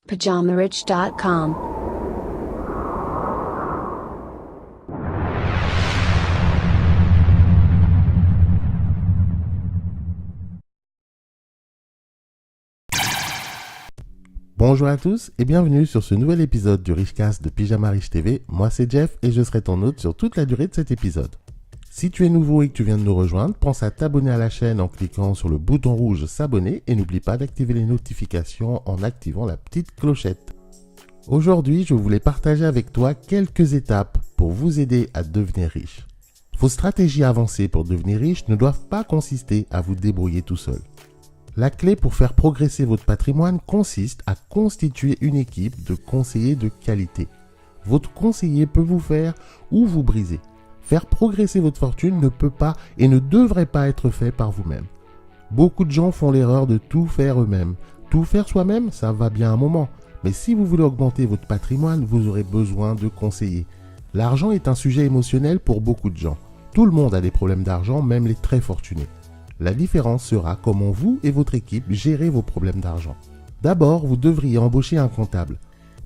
PajamaRich.com. Bonjour à tous et bienvenue sur ce nouvel épisode du Richcast de Pyjama Rich TV. Moi c'est Jeff et je serai ton hôte sur toute la durée de cet épisode. Si tu es nouveau et que tu viens de nous rejoindre, pense à t'abonner à la chaîne en cliquant sur le bouton rouge s'abonner et n'oublie pas d'activer les notifications en activant la petite clochette. Aujourd'hui, je voulais partager avec toi quelques étapes pour vous aider à devenir riche. Vos stratégies avancées pour devenir riche ne doivent pas consister à vous débrouiller tout seul. La clé pour faire progresser votre patrimoine consiste à constituer une équipe de conseillers de qualité. Votre conseiller peut vous faire ou vous briser. Faire progresser votre fortune ne peut pas et ne devrait pas être fait par vous-même. Beaucoup de gens font l'erreur de tout faire eux-mêmes. Tout faire soi-même, ça va bien un moment. Mais si vous voulez augmenter votre patrimoine, vous aurez besoin de conseillers. L'argent est un sujet émotionnel pour beaucoup de gens. Tout le monde a des problèmes d'argent, même les très fortunés. La différence sera comment vous et votre équipe gérez vos problèmes d'argent. D'abord, vous devriez embaucher un comptable.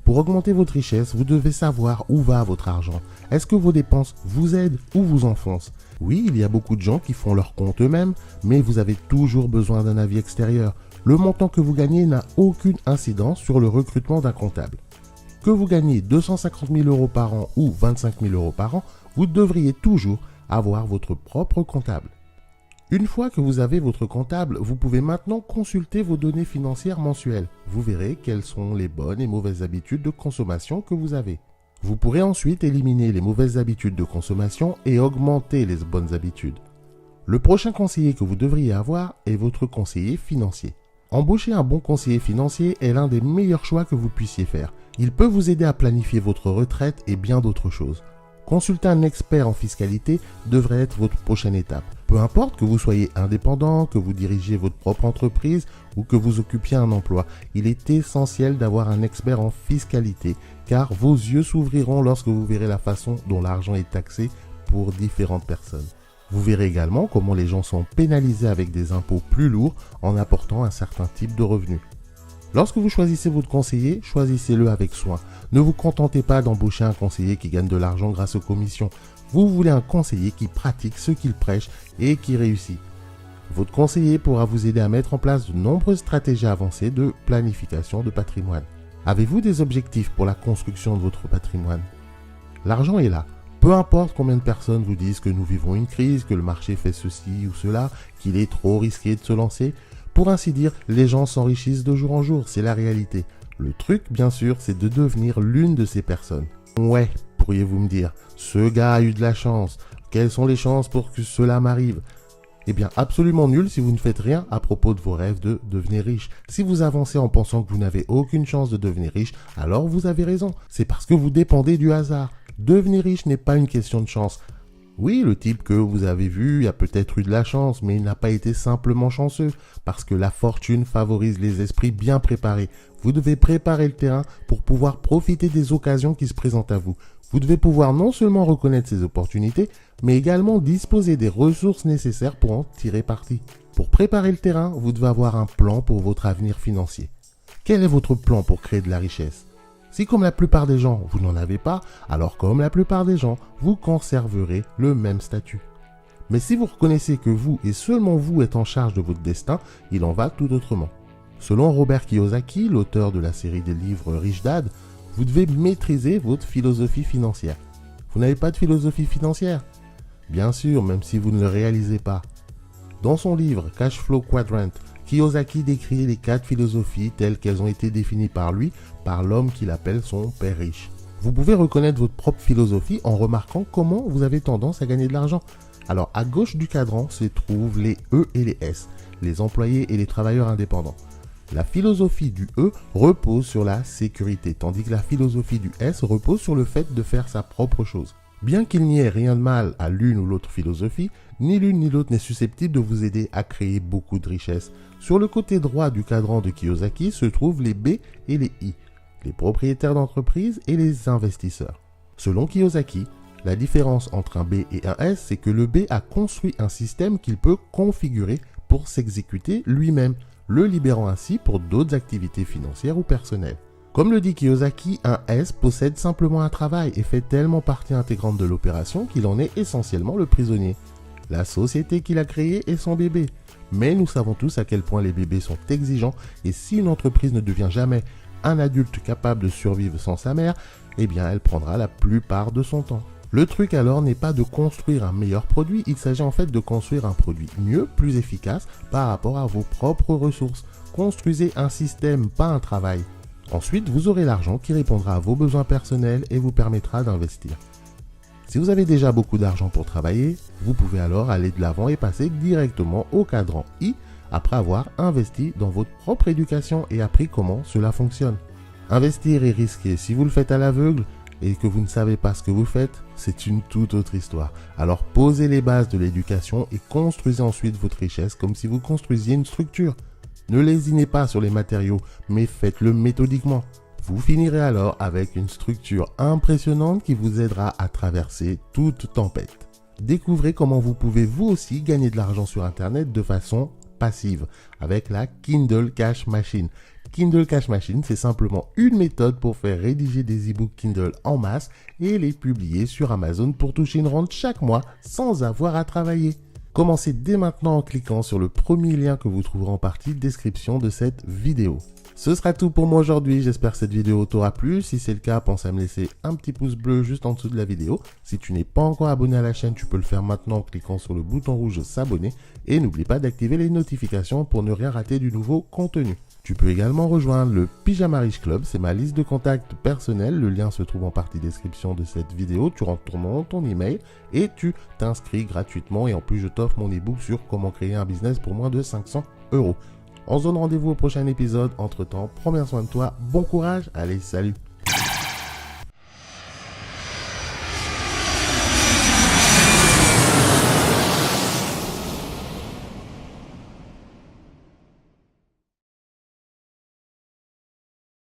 Pour augmenter votre richesse, vous devez savoir où va votre argent. Est-ce que vos dépenses vous aident ou vous enfoncent? Oui, il y a beaucoup de gens qui font leur compte eux-mêmes, mais vous avez toujours besoin d'un avis extérieur. Le montant que vous gagnez n'a aucune incidence sur le recrutement d'un comptable. Que vous gagnez 250 000 € par an ou 25 000 € par an, vous devriez toujours avoir votre propre comptable. Une fois que vous avez votre comptable, vous pouvez maintenant consulter vos données financières mensuelles. Vous verrez quelles sont les bonnes et mauvaises habitudes de consommation que vous avez. Vous pourrez ensuite éliminer les mauvaises habitudes de consommation et augmenter les bonnes habitudes. Le prochain conseiller que vous devriez avoir est votre conseiller financier. Embaucher un bon conseiller financier est l'un des meilleurs choix que vous puissiez faire. Il peut vous aider à planifier votre retraite et bien d'autres choses. Consulter un expert en fiscalité devrait être votre prochaine étape. Peu importe que vous soyez indépendant, que vous dirigiez votre propre entreprise ou que vous occupiez un emploi, il est essentiel d'avoir un expert en fiscalité car vos yeux s'ouvriront lorsque vous verrez la façon dont l'argent est taxé pour différentes personnes. Vous verrez également comment les gens sont pénalisés avec des impôts plus lourds en apportant un certain type de revenus. Lorsque vous choisissez votre conseiller, choisissez-le avec soin. Ne vous contentez pas d'embaucher un conseiller qui gagne de l'argent grâce aux commissions. Vous voulez un conseiller qui pratique ce qu'il prêche et qui réussit. Votre conseiller pourra vous aider à mettre en place de nombreuses stratégies avancées de planification de patrimoine. Avez-vous des objectifs pour la construction de votre patrimoine? L'argent est là. Peu importe combien de personnes vous disent que nous vivons une crise, que le marché fait ceci ou cela, qu'il est trop risqué de se lancer. Pour ainsi dire, les gens s'enrichissent de jour en jour, c'est la réalité. Le truc, bien sûr, c'est de devenir l'une de ces personnes. Ouais, pourriez-vous me dire, ce gars a eu de la chance. Quelles sont les chances pour que cela m'arrive? Eh bien, absolument nul si vous ne faites rien à propos de vos rêves de devenir riche. Si vous avancez en pensant que vous n'avez aucune chance de devenir riche, alors vous avez raison. C'est parce que vous dépendez du hasard. Devenir riche n'est pas une question de chance. Oui, le type que vous avez vu a peut-être eu de la chance, mais il n'a pas été simplement chanceux, parce que la fortune favorise les esprits bien préparés. Vous devez préparer le terrain pour pouvoir profiter des occasions qui se présentent à vous. Vous devez pouvoir non seulement reconnaître ces opportunités, mais également disposer des ressources nécessaires pour en tirer parti. Pour préparer le terrain, vous devez avoir un plan pour votre avenir financier. Quel est votre plan pour créer de la richesse ? Si comme la plupart des gens, vous n'en avez pas, alors comme la plupart des gens, vous conserverez le même statut. Mais si vous reconnaissez que vous et seulement vous êtes en charge de votre destin, il en va tout autrement. Selon Robert Kiyosaki, l'auteur de la série des livres Rich Dad, vous devez maîtriser votre philosophie financière. Vous n'avez pas de philosophie financière? Bien sûr, même si vous ne le réalisez pas. Dans son livre Cash Flow Quadrant, Kiyosaki décrit les 4 philosophies telles qu'elles ont été définies par lui, par l'homme qu'il appelle son père riche. Vous pouvez reconnaître votre propre philosophie en remarquant comment vous avez tendance à gagner de l'argent. Alors, à gauche du cadran se trouvent les E et les S, les employés et les travailleurs indépendants. La philosophie du E repose sur la sécurité, tandis que la philosophie du S repose sur le fait de faire sa propre chose. Bien qu'il n'y ait rien de mal à l'une ou l'autre philosophie, ni l'une ni l'autre n'est susceptible de vous aider à créer beaucoup de richesses. Sur le côté droit du cadran de Kiyosaki se trouvent les B et les I, les propriétaires d'entreprise et les investisseurs. Selon Kiyosaki, la différence entre un B et un S, c'est que le B a construit un système qu'il peut configurer pour s'exécuter lui-même, le libérant ainsi pour d'autres activités financières ou personnelles. Comme le dit Kiyosaki, un S possède simplement un travail et fait tellement partie intégrante de l'opération qu'il en est essentiellement le prisonnier. La société qu'il a créée est son bébé. Mais nous savons tous à quel point les bébés sont exigeants et si une entreprise ne devient jamais un adulte capable de survivre sans sa mère, eh bien elle prendra la plupart de son temps. Le truc alors n'est pas de construire un meilleur produit, il s'agit en fait de construire un produit mieux, plus efficace par rapport à vos propres ressources. Construisez un système, pas un travail. Ensuite, vous aurez l'argent qui répondra à vos besoins personnels et vous permettra d'investir. Si vous avez déjà beaucoup d'argent pour travailler, vous pouvez alors aller de l'avant et passer directement au cadran I après avoir investi dans votre propre éducation et appris comment cela fonctionne. Investir est risqué. Si vous le faites à l'aveugle et que vous ne savez pas ce que vous faites, c'est une toute autre histoire. Alors posez les bases de l'éducation et construisez ensuite votre richesse comme si vous construisiez une structure. Ne lésinez pas sur les matériaux, mais faites-le méthodiquement. Vous finirez alors avec une structure impressionnante qui vous aidera à traverser toute tempête. Découvrez comment vous pouvez vous aussi gagner de l'argent sur Internet de façon passive avec la Kindle Cash Machine. Kindle Cash Machine, c'est simplement une méthode pour faire rédiger des e-books Kindle en masse et les publier sur Amazon pour toucher une rente chaque mois sans avoir à travailler. Commencez dès maintenant en cliquant sur le premier lien que vous trouverez en partie de description de cette vidéo. Ce sera tout pour moi aujourd'hui, j'espère que cette vidéo t'aura plu. Si c'est le cas, pense à me laisser un petit pouce bleu juste en dessous de la vidéo. Si tu n'es pas encore abonné à la chaîne, tu peux le faire maintenant en cliquant sur le bouton rouge s'abonner. Et n'oublie pas d'activer les notifications pour ne rien rater du nouveau contenu. Tu peux également rejoindre le Pyjama Riche Club, c'est ma liste de contacts personnels. Le lien se trouve en partie description de cette vidéo. Tu rentres ton nom, ton email et tu t'inscris gratuitement. Et en plus, je t'offre mon ebook sur comment créer un business pour moins de 500 €. On se donne rendez-vous au prochain épisode. Entre temps, prends bien soin de toi. Bon courage. Allez, salut.